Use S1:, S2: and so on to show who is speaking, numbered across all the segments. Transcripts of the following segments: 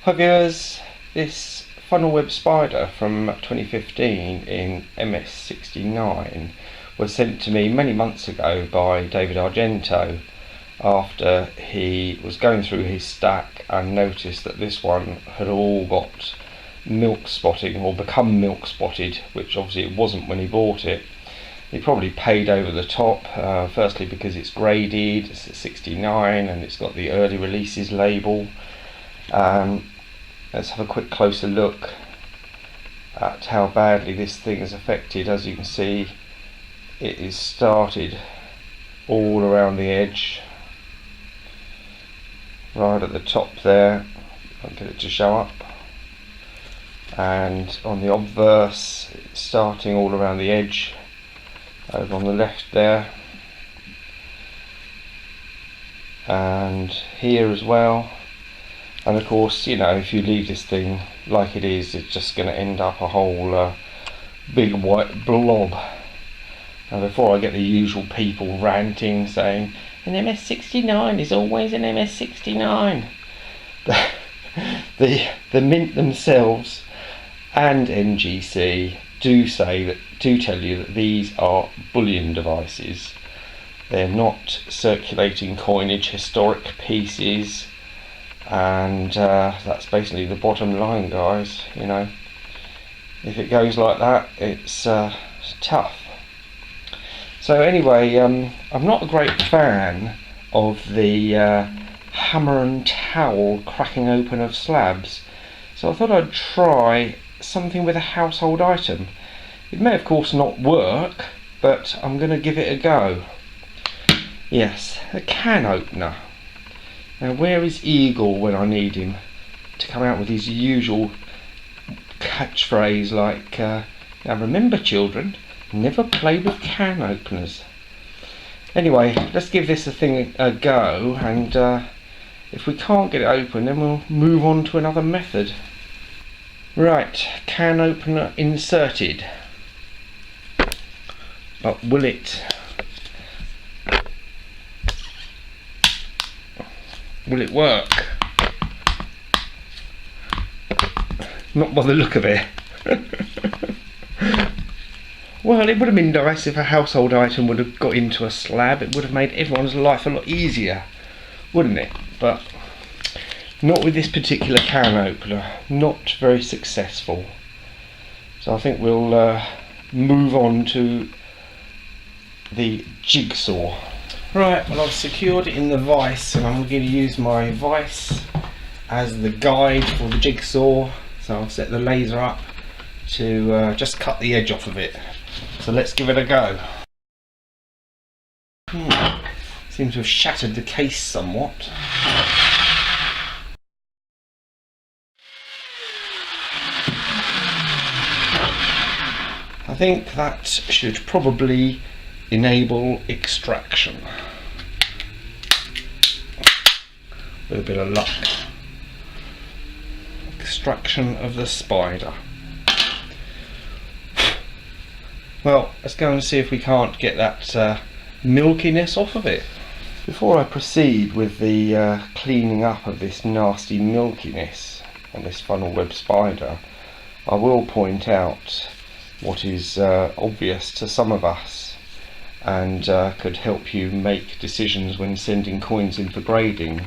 S1: Hi viewers, this funnel web spider from 2015 in MS69 was sent to me many months ago by David Argento after he was going through his stack and noticed that this one had all got milk spotting or become milk spotted, which obviously it wasn't when he bought it. He probably paid over the top, firstly because it's graded, it's a 69 and it's got the early releases label. Let's have a quick closer look at how badly this thing is affected. As you can see, it is started all around the edge, right at the top there. I'll get it to show up, and on the obverse it's starting all around the edge over on the left there, and here as well. And of course, you know, if you leave this thing like it is, it's just going to end up a whole big white blob. And before I get the usual people ranting saying an MS69 is always an MS69, the Mint themselves and NGC do tell you that these are bullion devices. They're not circulating coinage, historic pieces. And that's basically the bottom line, guys. You know, if it goes like that, it's tough. So anyway, I'm not a great fan of the hammer and towel cracking open of slabs, so I thought I'd try something with a household item. It may of course not work, but I'm going to give it a go. Yes, a can opener. Now, where is Eagle when I need him to come out with his usual catchphrase like, now remember children, never play with can openers. Anyway, let's give this thing a go, and if we can't get it open, then we'll move on to another method. Right, can opener inserted. But will it work? Not by the look of it. Well, it would have been nice if a household item would have got into a slab. It would have made everyone's life a lot easier, wouldn't it? But not with this particular can opener. Not very successful. So I think we'll move on to the jigsaw. Right, well, I've secured it in the vise, and I'm going to use my vise as the guide for the jigsaw. So I've set the laser up to just cut the edge off of it. So let's give it a go. Seems to have shattered the case somewhat. I think that should probably enable extraction with a bit of luck. Extraction of the spider. Well, let's go and see if we can't get that milkiness off of it. Before I proceed with the cleaning up of this nasty milkiness on this funnel web spider, I will point out what is obvious to some of us, and could help you make decisions when sending coins in for grading.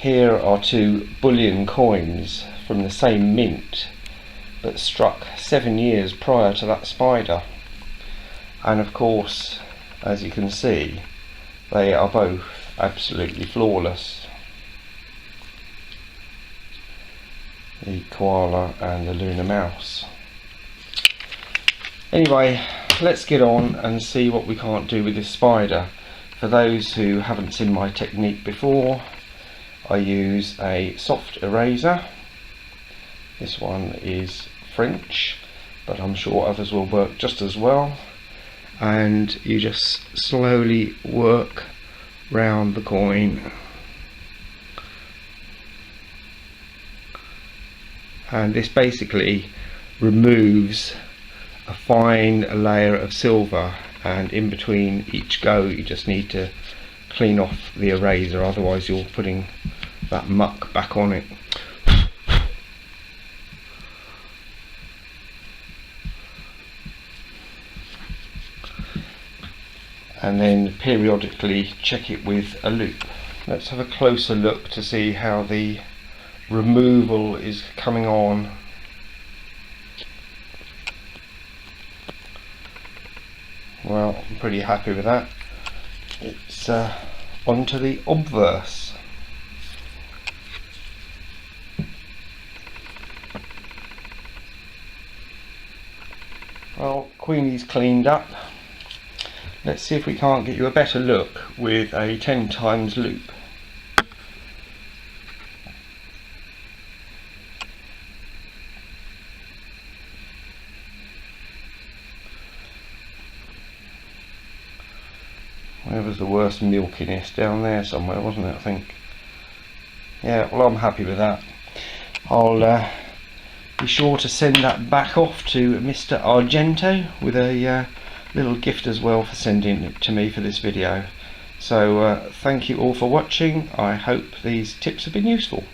S1: Here are two bullion coins from the same mint, but struck 7 years prior to that spider, and of course, as you can see, they are both absolutely flawless. The koala and the lunar mouse. Anyway, let's get on and see what we can't do with this spider. For those who haven't seen my technique before, I use a soft eraser. This one is French, but I'm sure others will work just as well. And you just slowly work round the coin. And this basically removes a fine layer of silver, and in between each go you just need to clean off the eraser, otherwise you're putting that muck back on it. and then periodically check it with a loop. Let's have a closer look to see how the removal is coming on. Well, I'm pretty happy with that. It's onto the obverse. Well, Queenie's cleaned up. Let's see if we can't get you a better look with a 10 times loop. Where was the worst milkiness? Down there somewhere, wasn't it, I think? Yeah, well, I'm happy with that. I'll be sure to send that back off to Mr. Argento with a little gift as well for sending it to me for this video. So thank you all for watching. I hope these tips have been useful.